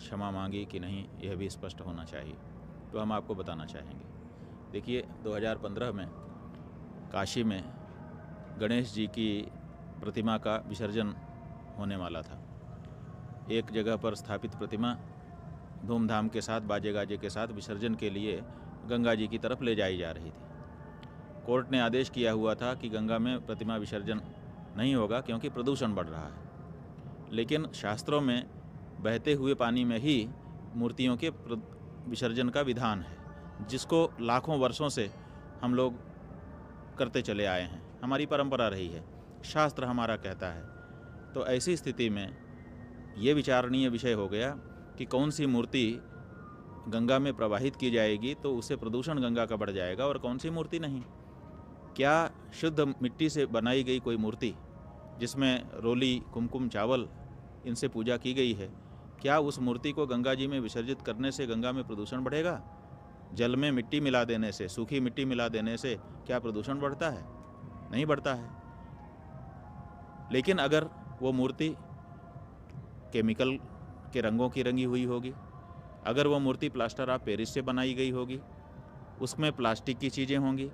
क्षमा मांगी कि नहीं, यह भी स्पष्ट होना चाहिए। तो हम आपको बताना चाहेंगे। देखिए, 2015 में काशी में गणेश जी की प्रतिमा का विसर्जन होने वाला था। एक जगह पर स्थापित प्रतिमा धूमधाम के साथ, बाजे गाजे के साथ विसर्जन के लिए गंगा जी की तरफ ले जाई जा रही थी। कोर्ट ने आदेश किया हुआ था कि गंगा में प्रतिमा विसर्जन नहीं होगा क्योंकि प्रदूषण बढ़ रहा है। लेकिन शास्त्रों में बहते हुए पानी में ही मूर्तियों के विसर्जन का विधान है, जिसको लाखों वर्षों से हम लोग करते चले आए हैं, हमारी परंपरा रही है, शास्त्र हमारा कहता है। तो ऐसी स्थिति में ये विचारणीय विषय हो गया कि कौन सी मूर्ति गंगा में प्रवाहित की जाएगी तो उससे प्रदूषण गंगा का बढ़ जाएगा और कौन सी मूर्ति नहीं। क्या शुद्ध मिट्टी से बनाई गई कोई मूर्ति जिसमें रोली, कुमकुम, चावल इनसे पूजा की गई है, क्या उस मूर्ति को गंगा जी में विसर्जित करने से गंगा में प्रदूषण बढ़ेगा? जल में मिट्टी मिला देने से, सूखी मिट्टी मिला देने से क्या प्रदूषण बढ़ता है? नहीं बढ़ता है। लेकिन अगर वो मूर्ति केमिकल के रंगों की रंगी हुई होगी, अगर वो मूर्ति प्लास्टर ऑफ पेरिस से बनाई गई होगी, उसमें प्लास्टिक की चीज़ें होंगी,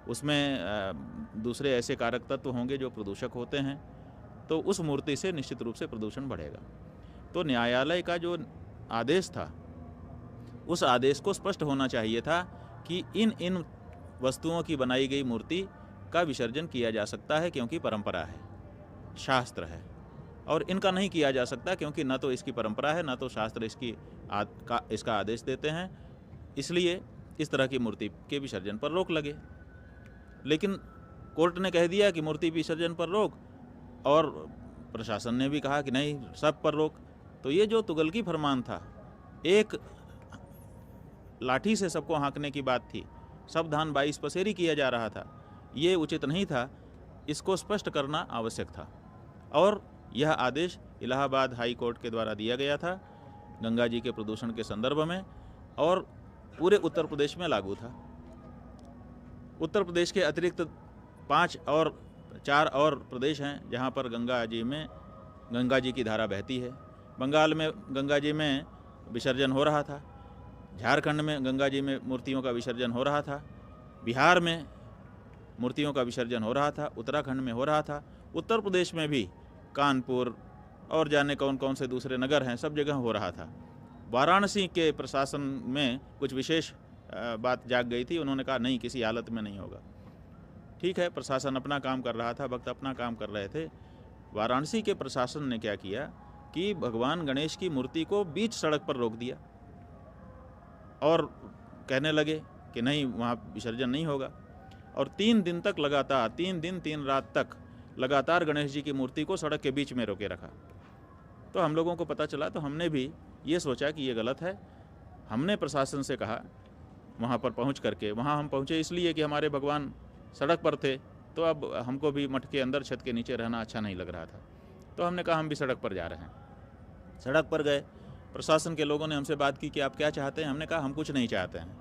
उसमें दूसरे ऐसे कारक तत्व होंगे जो प्रदूषक होते हैं, तो उस मूर्ति से निश्चित रूप से प्रदूषण बढ़ेगा। तो न्यायालय का जो आदेश था, उस आदेश को स्पष्ट होना चाहिए था कि इन वस्तुओं की बनाई गई मूर्ति का विसर्जन किया जा सकता है क्योंकि परंपरा है, शास्त्र है, और इनका नहीं किया जा सकता क्योंकि न तो इसकी परंपरा है, न तो शास्त्र इसका आदेश देते हैं। इसलिए इस तरह की मूर्ति के विसर्जन पर रोक लगे। लेकिन कोर्ट ने कह दिया कि मूर्ति विसर्जन पर रोक, और प्रशासन ने भी कहा कि नहीं, सब पर रोक। तो ये जो तुगलकी फरमान था, एक लाठी से सबको हाँकने की बात थी, सब धान 22 पसेरी किया जा रहा था, ये उचित नहीं था। इसको स्पष्ट करना आवश्यक था। और यह आदेश इलाहाबाद हाई कोर्ट के द्वारा दिया गया था गंगा जी के प्रदूषण के संदर्भ में, और पूरे उत्तर प्रदेश में लागू था। उत्तर प्रदेश के अतिरिक्त 4 और प्रदेश हैं जहां पर गंगा जी की धारा बहती है। बंगाल में गंगा जी में विसर्जन हो रहा था, झारखंड में गंगा जी में मूर्तियों का विसर्जन हो रहा था, बिहार में मूर्तियों का विसर्जन हो रहा था, उत्तराखंड में हो रहा था, उत्तर प्रदेश में भी कानपुर और जाने कौन कौन से दूसरे नगर हैं, सब जगह हो रहा था। वाराणसी के प्रशासन में कुछ विशेष बात जाग गई थी, उन्होंने कहा नहीं, किसी हालत में नहीं होगा। ठीक है, प्रशासन अपना काम कर रहा था, भक्त अपना काम कर रहे थे। वाराणसी के प्रशासन ने क्या किया कि भगवान गणेश की मूर्ति को बीच सड़क पर रोक दिया और कहने लगे कि नहीं, वहाँ विसर्जन नहीं होगा। और 3 दिन तक लगातार, 3 दिन 3 रात तक लगातार गणेश जी की मूर्ति को सड़क के बीच में रोके रखा। तो हम लोगों को पता चला, तो हमने भी ये सोचा कि ये गलत है। हमने प्रशासन से कहा, वहाँ पर पहुँच करके, वहाँ हम पहुँचे इसलिए कि हमारे भगवान सड़क पर थे, तो अब हमको भी मठ के अंदर छत के नीचे रहना अच्छा नहीं लग रहा था। तो हमने कहा हम भी सड़क पर जा रहे हैं। सड़क पर गए, प्रशासन के लोगों ने हमसे बात की कि आप क्या चाहते हैं। हमने कहा हम कुछ नहीं चाहते हैं,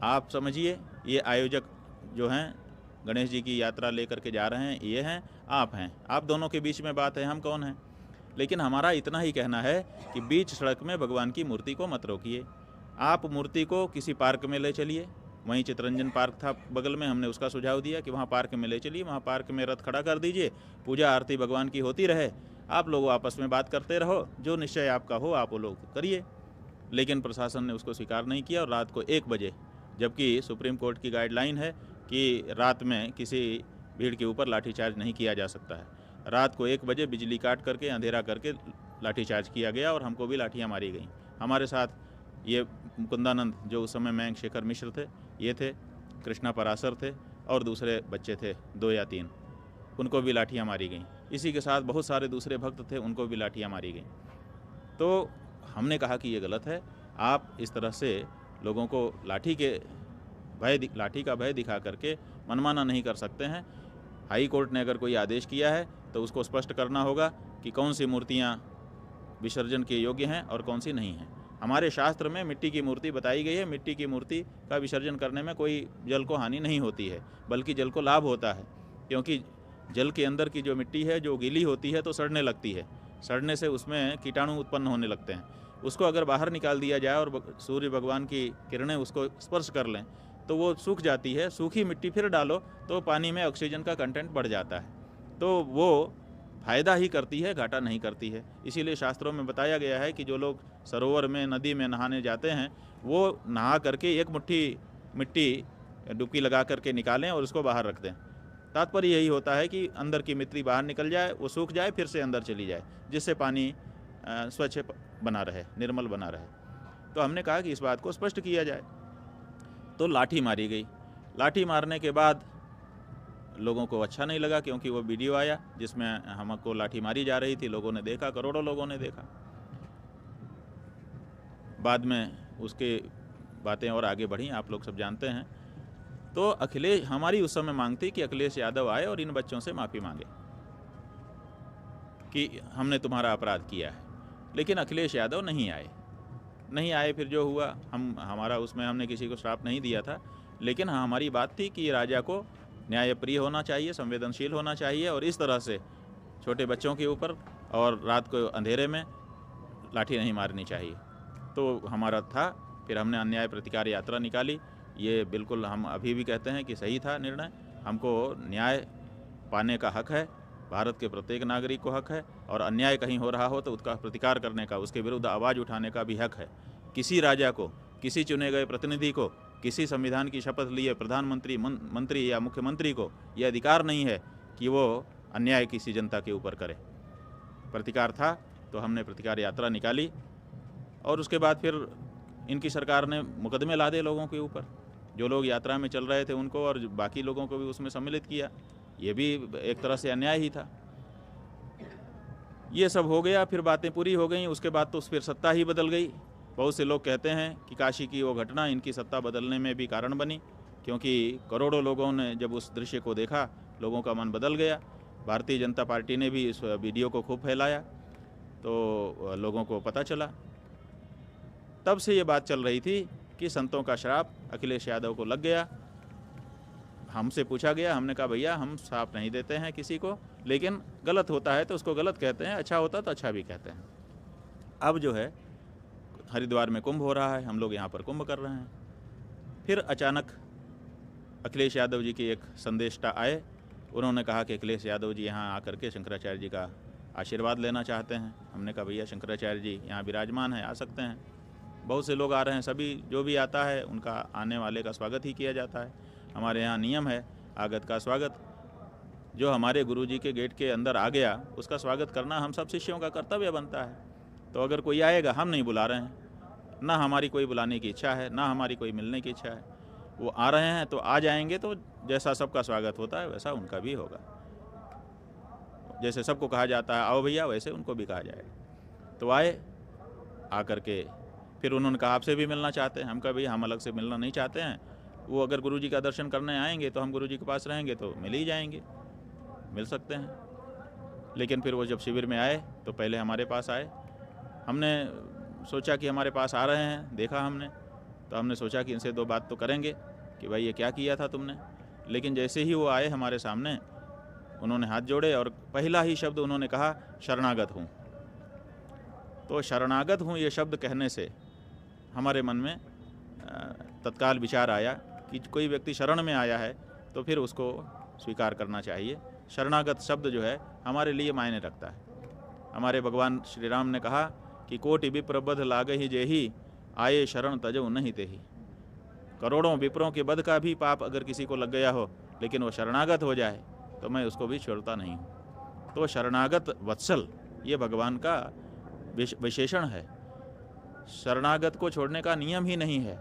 आप समझिए, ये आयोजक जो हैं गणेश जी की यात्रा लेकर के जा रहे हैं, ये हैं, आप हैं, आप दोनों के बीच में बात है, हम कौन हैं। लेकिन हमारा इतना ही कहना है कि बीच सड़क में भगवान की मूर्ति को मत रोकिए। आप मूर्ति को किसी पार्क में ले चलिए, वहीं चितरंजन पार्क था बगल में, हमने उसका सुझाव दिया कि वहाँ पार्क में ले चलिए, वहाँ पार्क में रथ खड़ा कर दीजिए, पूजा आरती भगवान की होती रहे, आप लोग आपस में बात करते रहो, जो निश्चय आपका हो आप वो लोग करिए। लेकिन प्रशासन ने उसको स्वीकार नहीं किया, और रात को 1 बजे, जबकि सुप्रीम कोर्ट की गाइडलाइन है कि रात में किसी भीड़ के ऊपर लाठीचार्ज नहीं किया जा सकता है, रात को 1 बजे बिजली काट करके, अंधेरा करके लाठीचार्ज किया गया और हमको भी लाठियाँ मारी गईं। हमारे साथ ये मुकुंदानंद, जो उस समय मयंक शेखर मिश्र थे, ये थे, कृष्णा पराशर थे, और दूसरे बच्चे थे 2 या 3, उनको भी लाठियाँ मारी गईं। इसी के साथ बहुत सारे दूसरे भक्त थे, उनको भी लाठियाँ मारी गईं। तो हमने कहा कि ये गलत है, आप इस तरह से लोगों को लाठी का भय दिखा करके मनमाना नहीं कर सकते हैं। हाई कोर्ट ने अगर कोई आदेश किया है तो उसको स्पष्ट करना होगा कि कौन सी मूर्तियाँ विसर्जन के योग्य हैं और कौन सी नहीं हैं। हमारे शास्त्र में मिट्टी की मूर्ति बताई गई है, मिट्टी की मूर्ति का विसर्जन करने में कोई जल को हानि नहीं होती है, बल्कि जल को लाभ होता है, क्योंकि जल के अंदर की जो मिट्टी है, जो गीली होती है तो सड़ने लगती है, सड़ने से उसमें कीटाणु उत्पन्न होने लगते हैं। उसको अगर बाहर निकाल दिया जाए और सूर्य भगवान की किरणें उसको स्पर्श कर लें तो वो सूख जाती है। सूखी मिट्टी फिर डालो तो पानी में ऑक्सीजन का कंटेंट बढ़ जाता है, तो वो फ़ायदा ही करती है, घाटा नहीं करती है। इसीलिए शास्त्रों में बताया गया है कि जो लोग सरोवर में, नदी में नहाने जाते हैं, वो नहा करके एक मुट्ठी मिट्टी डुबकी लगा करके निकालें और उसको बाहर रख दें। तात्पर्य यही होता है कि अंदर की मिट्टी बाहर निकल जाए, वो सूख जाए, फिर से अंदर चली जाए, जिससे पानी स्वच्छ बना रहे, निर्मल बना रहे। तो हमने कहा कि इस बात को स्पष्ट किया जाए। तो लाठी मारी गई। लाठी मारने के बाद लोगों को अच्छा नहीं लगा, क्योंकि वो वीडियो आया जिसमें हमको लाठी मारी जा रही थी। लोगों ने देखा, करोड़ों लोगों ने देखा। बाद में उसके बातें और आगे बढ़ी, आप लोग सब जानते हैं। तो अखिलेश, हमारी उस समय मांग थी कि अखिलेश यादव आए और इन बच्चों से माफ़ी मांगे कि हमने तुम्हारा अपराध किया है। लेकिन अखिलेश यादव नहीं आए। फिर जो हुआ, हमारा उसमें हमने किसी को श्राप नहीं दिया था, लेकिन हमारी बात थी कि राजा को न्यायप्रिय होना चाहिए, संवेदनशील होना चाहिए, और इस तरह से छोटे बच्चों के ऊपर और रात को अंधेरे में लाठी नहीं मारनी चाहिए। तो हमारा था। फिर हमने अन्याय प्रतिकार यात्रा निकाली। ये बिल्कुल हम अभी भी कहते हैं कि सही था निर्णय। हमको न्याय पाने का हक है, भारत के प्रत्येक नागरिक को हक है, और अन्याय कहीं हो रहा हो तो उसका प्रतिकार करने का, उसके विरुद्ध आवाज़ उठाने का भी हक है। किसी राजा को, किसी चुने गए प्रतिनिधि को, किसी संविधान की शपथ लिए प्रधानमंत्री, मंत्री या मुख्यमंत्री को यह अधिकार नहीं है कि वो अन्याय किसी जनता के ऊपर करे। प्रतिकार था तो हमने प्रतिकार यात्रा निकाली, और उसके बाद फिर इनकी सरकार ने मुकदमे लादे लोगों के ऊपर। जो लोग यात्रा में चल रहे थे उनको और बाकी लोगों को भी उसमें सम्मिलित किया। ये भी एक तरह से अन्याय ही था। ये सब हो गया, फिर बातें पूरी हो गई। उसके बाद तो फिर सत्ता ही बदल गई। बहुत से लोग कहते हैं कि काशी की वो घटना इनकी सत्ता बदलने में भी कारण बनी, क्योंकि करोड़ों लोगों ने जब उस दृश्य को देखा, लोगों का मन बदल गया। भारतीय जनता पार्टी ने भी इस वीडियो को खूब फैलाया, तो लोगों को पता चला। तब से ये बात चल रही थी कि संतों का श्राप अखिलेश यादव को लग गया। हमसे पूछा गया, हमने कहा भैया हम श्राप नहीं देते हैं किसी को, लेकिन गलत होता है तो उसको गलत कहते हैं, अच्छा होता तो अच्छा भी कहते हैं। अब जो है हरिद्वार में कुंभ हो रहा है, हम लोग यहाँ पर कुंभ कर रहे हैं। फिर अचानक अखिलेश यादव जी की एक संदेष्टा आए। उन्होंने कहा कि अखिलेश यादव जी यहाँ आकर के शंकराचार्य जी का आशीर्वाद लेना चाहते हैं। हमने कहा भैया शंकराचार्य जी यहाँ विराजमान हैं, आ सकते हैं। बहुत से लोग आ रहे हैं, सभी जो भी आता है उनका आने वाले का स्वागत ही किया जाता है। हमारे यहाँ नियम है आगत का स्वागत। जो हमारे गुरुजी के गेट के अंदर आ गया उसका स्वागत करना हम सब शिष्यों का कर्तव्य बनता है। तो अगर कोई आएगा, हम नहीं बुला रहे हैं, ना हमारी कोई बुलाने की इच्छा है, ना हमारी कोई मिलने की इच्छा है। वो आ रहे हैं तो आ जाएंगे, तो जैसा सबका स्वागत होता है वैसा उनका भी होगा। जैसे सबको कहा जाता है आओ भैया, वैसे उनको भी कहा जाएगा। तो आए, आकर के फिर उन्होंने कहा आपसे भी मिलना चाहते हैं। हम कहा भैया हम अलग से मिलना नहीं चाहते हैं। वो अगर गुरुजी का दर्शन करने आएंगे तो हम गुरुजी के पास रहेंगे तो मिल ही जाएंगे, मिल सकते हैं। लेकिन फिर वो जब शिविर में आए तो पहले हमारे पास आए। हमने सोचा कि हमारे पास आ रहे हैं, देखा हमने तो हमने सोचा कि इनसे दो बात तो करेंगे कि भाई ये क्या किया था तुमने। लेकिन जैसे ही वो आए हमारे सामने, उन्होंने हाथ जोड़े और पहला ही शब्द उन्होंने कहा शरणागत हूँ। तो शरणागत हूँ ये शब्द कहने से हमारे मन में तत्काल विचार आया कि कोई व्यक्ति शरण में आया है तो फिर उसको स्वीकार करना चाहिए। शरणागत शब्द जो है हमारे लिए मायने रखता है। हमारे भगवान श्री राम ने कहा कि कोटि विप्र बध लागे ही जेही, आए शरण तजो नहीं तेही। करोड़ों विप्रों के बध का भी पाप अगर किसी को लग गया हो, लेकिन वो शरणागत हो जाए तो मैं उसको भी छोड़ता नहीं हूँ। तो शरणागत वत्सल ये भगवान का विशेषण है। शरणागत को छोड़ने का नियम ही नहीं है।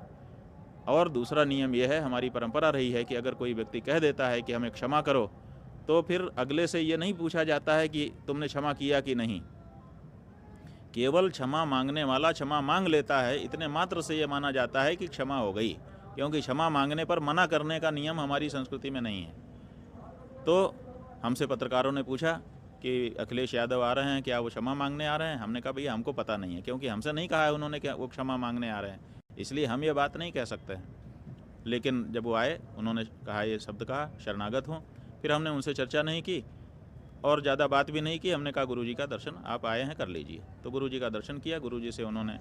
और दूसरा नियम यह है, हमारी परंपरा रही है कि अगर कोई व्यक्ति कह देता है कि हमें क्षमा करो, तो फिर अगले से ये नहीं पूछा जाता है कि तुमने क्षमा किया कि नहीं। केवल क्षमा मांगने वाला क्षमा मांग लेता है, इतने मात्र से ये माना जाता है कि क्षमा हो गई, क्योंकि क्षमा मांगने पर मना करने का नियम हमारी संस्कृति में नहीं है। तो हमसे पत्रकारों ने पूछा कि अखिलेश यादव आ रहे हैं, क्या वो क्षमा मांगने आ रहे हैं? हमने कहा भैया हमको पता नहीं है, क्योंकि हमसे नहीं कहा है उन्होंने कि वो क्षमा मांगने आ रहे हैं, इसलिए हम ये बात नहीं कह सकते हैं। लेकिन जब वो आए, उन्होंने कहा ये शब्द कहा शरणागत हूँ। फिर हमने उनसे चर्चा नहीं की, और ज़्यादा बात भी नहीं की। हमने कहा गुरुजी का दर्शन आप आए हैं कर लीजिए। तो गुरुजी का दर्शन किया, गुरुजी से उन्होंने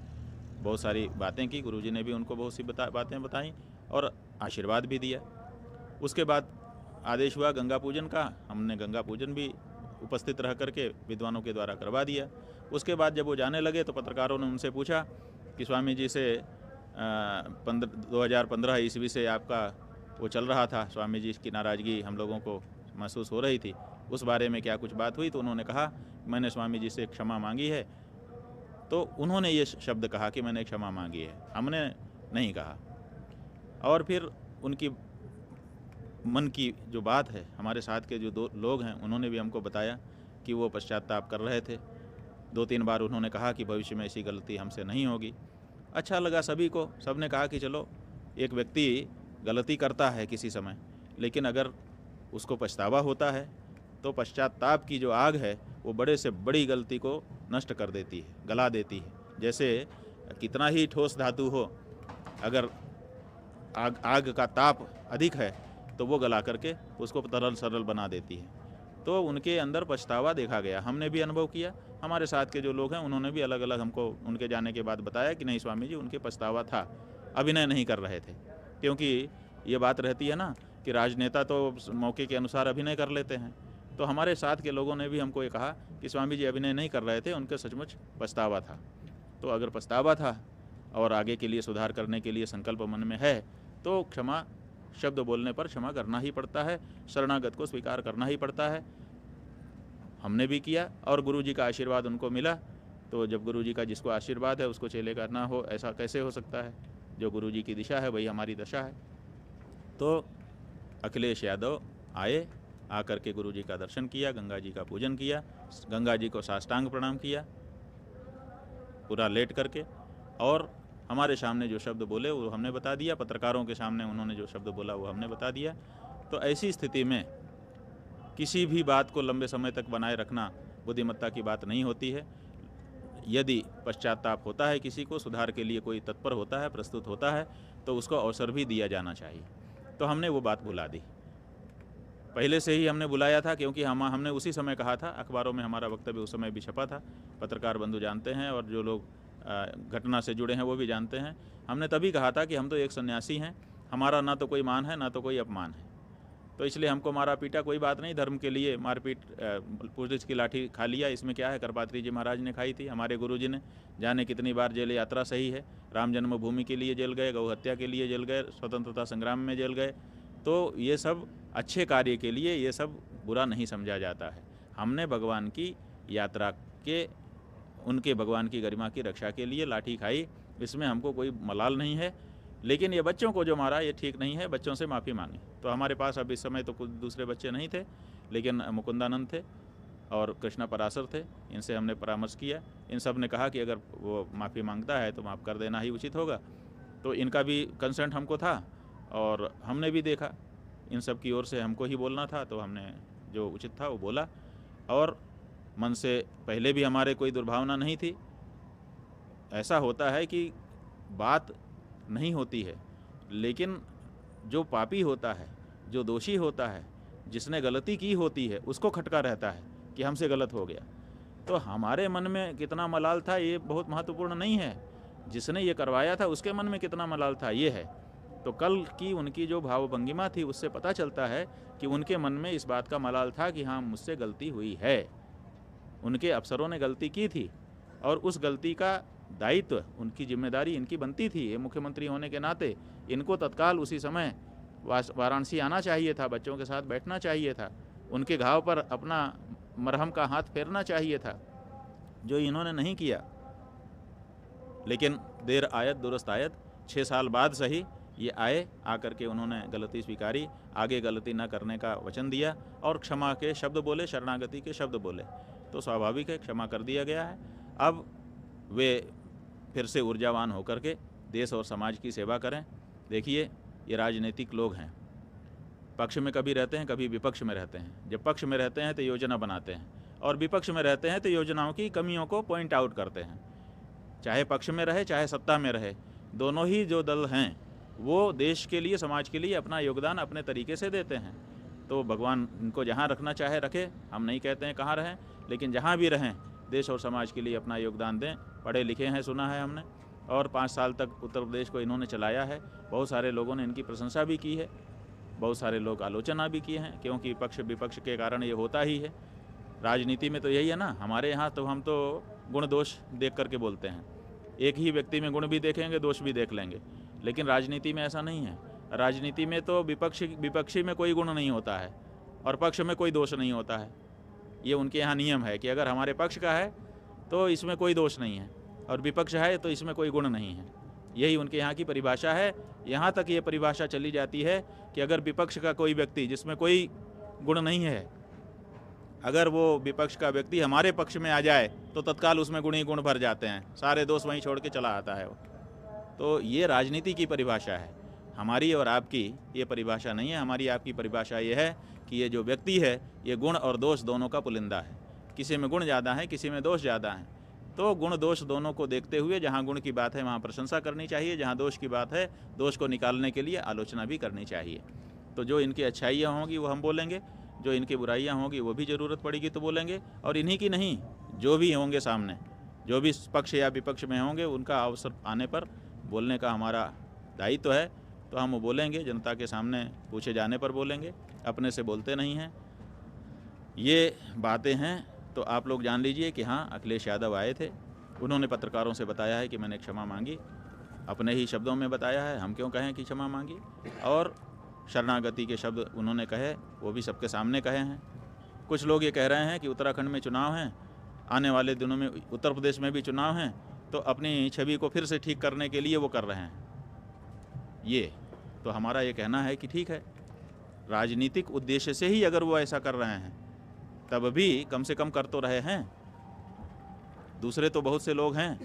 बहुत सारी बातें की, गुरुजी ने भी उनको बहुत सी बातें बताई और आशीर्वाद भी दिया। उसके बाद आदेश हुआ गंगा पूजन का। हमने गंगा पूजन भी उपस्थित रह करके विद्वानों के द्वारा करवा दिया। उसके बाद जब वो जाने लगे तो पत्रकारों ने उनसे पूछा कि स्वामी जी से 2015 ईस्वी से आपका वो चल रहा था, स्वामी जी की नाराज़गी हम लोगों को महसूस हो रही थी, उस बारे में क्या कुछ बात हुई? तो उन्होंने कहा मैंने स्वामी जी से क्षमा मांगी है। तो उन्होंने ये शब्द कहा कि मैंने क्षमा मांगी है, हमने नहीं कहा। और फिर उनकी मन की जो बात है, हमारे साथ के जो 2 लोग हैं उन्होंने भी हमको बताया कि वो पश्चाताप कर रहे थे। 2-3 बार उन्होंने कहा कि भविष्य में ऐसी गलती हमसे नहीं होगी। अच्छा लगा सभी को, सब ने कहा कि चलो एक व्यक्ति गलती करता है किसी समय, लेकिन अगर उसको पछतावा होता है तो पश्चाताप की जो आग है वो बड़े से बड़ी गलती को नष्ट कर देती है, गला देती है। जैसे कितना ही ठोस धातु हो, अगर आग का ताप अधिक है तो वो गला करके उसको तरल सरल बना देती है। तो उनके अंदर पछतावा देखा गया, हमने भी अनुभव किया। हमारे साथ के जो लोग हैं उन्होंने भी अलग अलग हमको उनके जाने के बाद बताया कि नहीं स्वामी जी उनके पछतावा था, अभिनय नहीं कर रहे थे। क्योंकि ये बात रहती है ना कि राजनेता तो मौके के अनुसार अभिनय कर लेते हैं। तो हमारे साथ के लोगों ने भी हमको ये कहा कि स्वामी जी अभिनय नहीं कर रहे थे, उनके सचमुच पछतावा था। तो अगर पछतावा था और आगे के लिए सुधार करने के लिए संकल्प मन में है तो क्षमा शब्द बोलने पर क्षमा करना ही पड़ता है, शरणागत को स्वीकार करना ही पड़ता है। हमने भी किया और गुरुजी का आशीर्वाद उनको मिला। तो जब गुरुजी का जिसको आशीर्वाद है उसको चेले का ना हो, ऐसा कैसे हो सकता है? जो गुरुजी की दिशा है वही हमारी दशा है। तो अखिलेश यादव आए, आकर के गुरुजी का दर्शन किया, गंगा जी का पूजन किया, गंगा जी को साष्टांग प्रणाम किया पूरा लेट करके, और हमारे सामने जो शब्द बोले वो हमने बता दिया, पत्रकारों के सामने उन्होंने जो शब्द बोला वो हमने बता दिया। तो ऐसी स्थिति में किसी भी बात को लंबे समय तक बनाए रखना बुद्धिमत्ता की बात नहीं होती है। यदि पश्चाताप होता है, किसी को सुधार के लिए कोई तत्पर होता है, प्रस्तुत होता है, तो उसको अवसर भी दिया जाना चाहिए। तो हमने वो बात बुला दी, पहले से ही हमने बुलाया था, क्योंकि हमने उसी समय कहा था, अखबारों में हमारा वक्तव्य उस समय भी छपा था, पत्रकार बंधु जानते हैं और जो लोग घटना से जुड़े हैं वो भी जानते हैं। हमने तभी कहा था कि हम तो एक सन्यासी हैं, हमारा ना तो कोई मान है ना तो कोई अपमान है, तो इसलिए हमको मारा पीटा कोई बात नहीं, धर्म के लिए मारपीट, पुलिस की लाठी खा लिया, इसमें क्या है? करपात्री जी महाराज ने खाई थी, हमारे गुरुजी ने जाने कितनी बार जेल यात्रा सही है, राम जन्मभूमि के लिए जेल गए, गौ हत्या के लिए जेल गए, स्वतंत्रता संग्राम में जेल गए। तो ये सब अच्छे कार्य के लिए, ये सब बुरा नहीं समझा जाता है। हमने भगवान की यात्रा के, उनके भगवान की गरिमा की रक्षा के लिए लाठी खाई, इसमें हमको कोई मलाल नहीं है। लेकिन ये बच्चों को जो मारा ये ठीक नहीं है, बच्चों से माफ़ी मांगी। तो हमारे पास अब इस समय तो कुछ दूसरे बच्चे नहीं थे, लेकिन मुकुंदानंद थे और कृष्णा पराशर थे, इनसे हमने परामर्श किया। इन सब ने कहा कि अगर वो माफ़ी मांगता है तो माफ़ कर देना ही उचित होगा। तो इनका भी कंसेंट हमको था और हमने भी देखा, इन सब की ओर से हमको ही बोलना था, तो हमने जो उचित था वो बोला। और मन से पहले भी हमारे कोई दुर्भावना नहीं थी। ऐसा होता है कि बात नहीं होती है, लेकिन जो पापी होता है, जो दोषी होता है, जिसने गलती की होती है, उसको खटका रहता है कि हमसे गलत हो गया। तो हमारे मन में कितना मलाल था ये बहुत महत्वपूर्ण नहीं है, जिसने ये करवाया था उसके मन में कितना मलाल था ये है। तो कल की उनकी जो भावभंगिमा थी उससे पता चलता है कि उनके मन में इस बात का मलाल था कि हाँ मुझसे गलती हुई है, उनके अफसरों ने गलती की थी और उस गलती का दायित्व, उनकी जिम्मेदारी इनकी बनती थी। ये मुख्यमंत्री होने के नाते इनको तत्काल उसी समय वाराणसी आना चाहिए था, बच्चों के साथ बैठना चाहिए था, उनके घाव पर अपना मरहम का हाथ फेरना चाहिए था, जो इन्होंने नहीं किया। लेकिन देर आयत दुरुस्त आयत, 6 साल बाद सही ये आए, आकर के उन्होंने गलती स्वीकारी, आगे गलती न करने का वचन दिया और क्षमा के शब्द बोले, शरणागति के शब्द बोले। तो स्वाभाविक है, क्षमा कर दिया गया है। अब वे फिर से ऊर्जावान होकर के देश और समाज की सेवा करें। देखिए ये राजनीतिक लोग हैं, पक्ष में कभी रहते हैं, कभी विपक्ष में रहते हैं। जब पक्ष में रहते हैं तो योजना बनाते हैं और विपक्ष में रहते हैं तो योजनाओं की कमियों को पॉइंट आउट करते हैं। चाहे पक्ष में रहे चाहे सत्ता में रहे, दोनों ही जो दल हैं वो देश के लिए, समाज के लिए अपना योगदान अपने तरीके से देते हैं। तो भगवान इनको जहाँ रखना चाहे रखे, हम नहीं कहते हैं कहाँ रहें, लेकिन जहाँ भी रहें देश और समाज के लिए अपना योगदान दें। पढ़े लिखे हैं, सुना है हमने, और 5 साल तक उत्तर प्रदेश को इन्होंने चलाया है। बहुत सारे लोगों ने इनकी प्रशंसा भी की है, बहुत सारे लोग आलोचना भी किए हैं, क्योंकि पक्ष विपक्ष के कारण ये होता ही है। राजनीति में तो यही है ना, हमारे यहाँ तो हम तो गुण दोष देख करके बोलते हैं, एक ही व्यक्ति में गुण भी देखेंगे, दोष भी देख लेंगे, लेकिन राजनीति में ऐसा नहीं है। राजनीति में तो विपक्षी में कोई गुण नहीं होता है और पक्ष में कोई दोष नहीं होता है। ये उनके यहाँ नियम है कि अगर हमारे पक्ष का है तो इसमें कोई दोष नहीं है, और विपक्ष है तो इसमें कोई गुण नहीं है। यही उनके यहाँ की परिभाषा है। यहाँ तक ये परिभाषा चली जाती है कि अगर विपक्ष का कोई व्यक्ति जिसमें कोई गुण नहीं है, अगर वो विपक्ष का व्यक्ति हमारे पक्ष में आ जाए तो तत्काल उसमें गुण ही गुण भर जाते हैं, सारे दोष वहीं छोड़ के चला आता है वो। तो ये राजनीति की परिभाषा है, हमारी और आपकी ये परिभाषा नहीं है। हमारी आपकी परिभाषा ये है कि ये जो व्यक्ति है ये गुण और दोष दोनों का पुलिंदा है। किसी में गुण ज़्यादा है, किसी में दोष ज़्यादा है, तो गुण दोष दोनों को देखते हुए जहाँ गुण की बात है वहाँ प्रशंसा करनी चाहिए, जहाँ दोष की बात है दोष को निकालने के लिए आलोचना भी करनी चाहिए। तो जो इनकी अच्छाइयाँ होंगी वो हम बोलेंगे, जो इनकी बुराइयाँ होंगी वो भी ज़रूरत पड़ेगी तो बोलेंगे, और इन्हीं की नहीं, जो भी होंगे सामने, जो भी पक्ष या विपक्ष में होंगे, उनका अवसर आने पर बोलने का हमारा दायित्व है। तो हम वो बोलेंगे, जनता के सामने पूछे जाने पर बोलेंगे, अपने से बोलते नहीं हैं। ये बातें हैं तो आप लोग जान लीजिए कि हाँ, अखिलेश यादव आए थे, उन्होंने पत्रकारों से बताया है कि मैंने क्षमा मांगी, अपने ही शब्दों में बताया है, हम क्यों कहें कि क्षमा मांगी, और शरणागति के शब्द उन्होंने कहे, वो भी सबके सामने कहे हैं। कुछ लोग ये कह रहे हैं कि उत्तराखंड में चुनाव हैं, आने वाले दिनों में उत्तर प्रदेश में भी चुनाव हैं, तो अपनी छवि को फिर से ठीक करने के लिए वो कर रहे हैं। ये तो हमारा ये कहना है कि ठीक है, राजनीतिक उद्देश्य से ही अगर वो ऐसा कर रहे हैं तब भी कम से कम कर तो रहे हैं। दूसरे तो बहुत से लोग हैं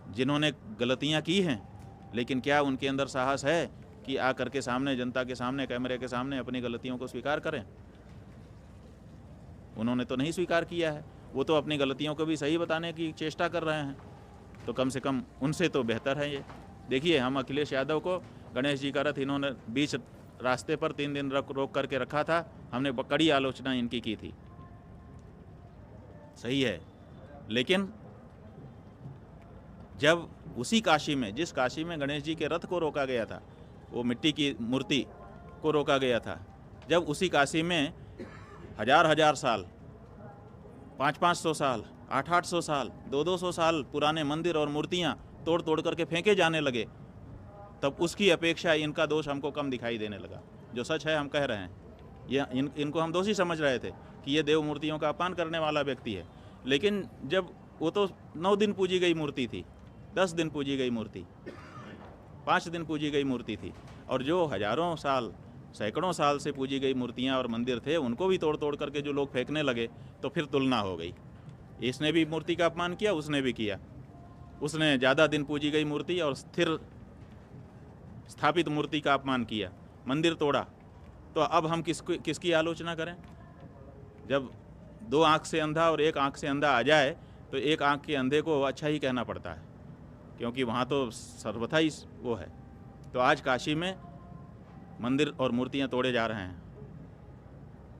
जिन्होंने गलतियां की हैं, लेकिन क्या उनके अंदर साहस है कि आ करके सामने, जनता के सामने, कैमरे के सामने अपनी गलतियों को स्वीकार करें? उन्होंने तो नहीं स्वीकार किया है। वो तो अपनी गलतियों को भी सही बताने की चेष्टा कर रहे हैं, तो कम से कम उनसे तो बेहतर है ये। देखिए, हम अखिलेश यादव को, गणेश जी का रथ इन्होंने बीच रास्ते पर 3 दिन रोक करके रखा था, हमने कड़ी आलोचना इनकी की थी, सही है, लेकिन जब उसी काशी में, जिस काशी में गणेश जी के रथ को रोका गया था, वो मिट्टी की मूर्ति को रोका गया था, जब उसी काशी में हजार साल, 500 साल, 800 साल, 200 साल पुराने मंदिर और मूर्तियां तोड़ तोड़ करके फेंके जाने लगे, तब उसकी अपेक्षा इनका दोष हमको कम दिखाई देने लगा। जो सच है हम कह रहे हैं, ये इनको हम दोषी समझ रहे थे कि ये देव मूर्तियों का अपमान करने वाला व्यक्ति है, लेकिन जब वो तो 9 दिन पूजी गई मूर्ति थी, 10 दिन पूजी गई मूर्ति, 5 दिन पूजी गई मूर्ति थी, और जो हजारों साल, सैकड़ों साल से पूजी गई मूर्तियां और मंदिर थे, उनको भी तोड़ तोड़ करके जो लोग फेंकने लगे, तो फिर तुलना हो गई। इसने भी मूर्ति का अपमान किया, उसने भी किया। उसने ज़्यादा दिन पूजी गई मूर्ति और स्थिर स्थापित मूर्ति का अपमान किया, मंदिर तोड़ा। तो अब हम किसकी आलोचना करें? जब 2 आँख से अंधा और 1 आँख से अंधा आ जाए तो 1 आँख के अंधे को अच्छा ही कहना पड़ता है, क्योंकि वहाँ तो सर्वथा ही वो है। तो आज काशी में मंदिर और मूर्तियाँ तोड़े जा रहे हैं,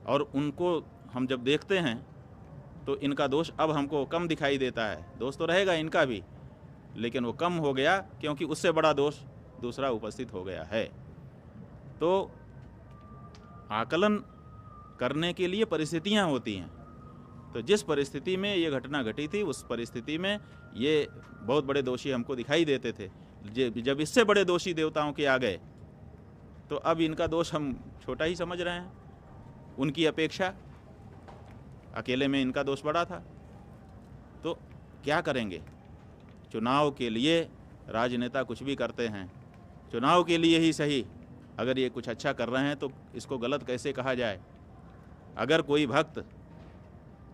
और उनको हम जब देखते हैं तो इनका दोष अब हमको कम दिखाई देता है। दोष तो रहेगा इनका भी, लेकिन वो कम हो गया क्योंकि उससे बड़ा दोष दूसरा उपस्थित हो गया है। तो आकलन करने के लिए परिस्थितियां होती हैं। तो जिस परिस्थिति में ये घटना घटी थी, उस परिस्थिति में ये बहुत बड़े दोषी हमको दिखाई देते थे। जब इससे बड़े दोषी देवताओं के आ गए तो अब इनका दोष हम छोटा ही समझ रहे हैं। उनकी अपेक्षा अकेले में इनका दोष बड़ा था। तो क्या करेंगे? चुनाव के लिए राजनेता कुछ भी करते हैं, चुनाव के लिए ही सही। अगर ये कुछ अच्छा कर रहे हैं तो इसको गलत कैसे कहा जाए? अगर कोई भक्त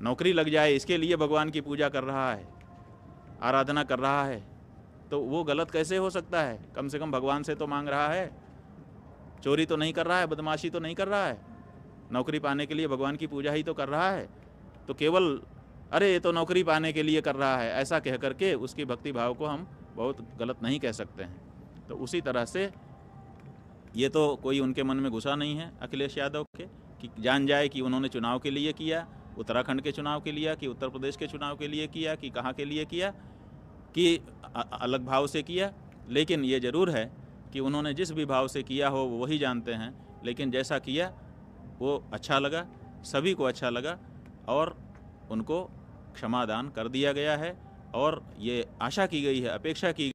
नौकरी लग जाए इसके लिए भगवान की पूजा कर रहा है, आराधना कर रहा है, तो वो गलत कैसे हो सकता है? कम से कम भगवान से तो मांग रहा है, चोरी तो नहीं कर रहा है, बदमाशी तो नहीं कर रहा है, नौकरी पाने के लिए भगवान की पूजा ही तो कर रहा है। तो केवल अरे ये तो नौकरी पाने के लिए कर रहा है, ऐसा कह करके उसकी भक्ति भाव को हम बहुत गलत नहीं कह सकते हैं। तो उसी तरह से ये तो कोई उनके मन में घुसा नहीं है अखिलेश यादव के कि जान जाए कि उन्होंने चुनाव के लिए किया, उत्तराखंड के चुनाव के लिए, कि उत्तर प्रदेश के चुनाव के लिए किया, कि कहाँ के लिए किया, कि अलग भाव से किया। लेकिन ये ज़रूर है कि उन्होंने जिस भी भाव से किया हो वो वही जानते हैं, लेकिन जैसा किया वो अच्छा लगा, सभी को अच्छा लगा और उनको क्षमादान कर दिया गया है। और ये आशा की गई है, अपेक्षा की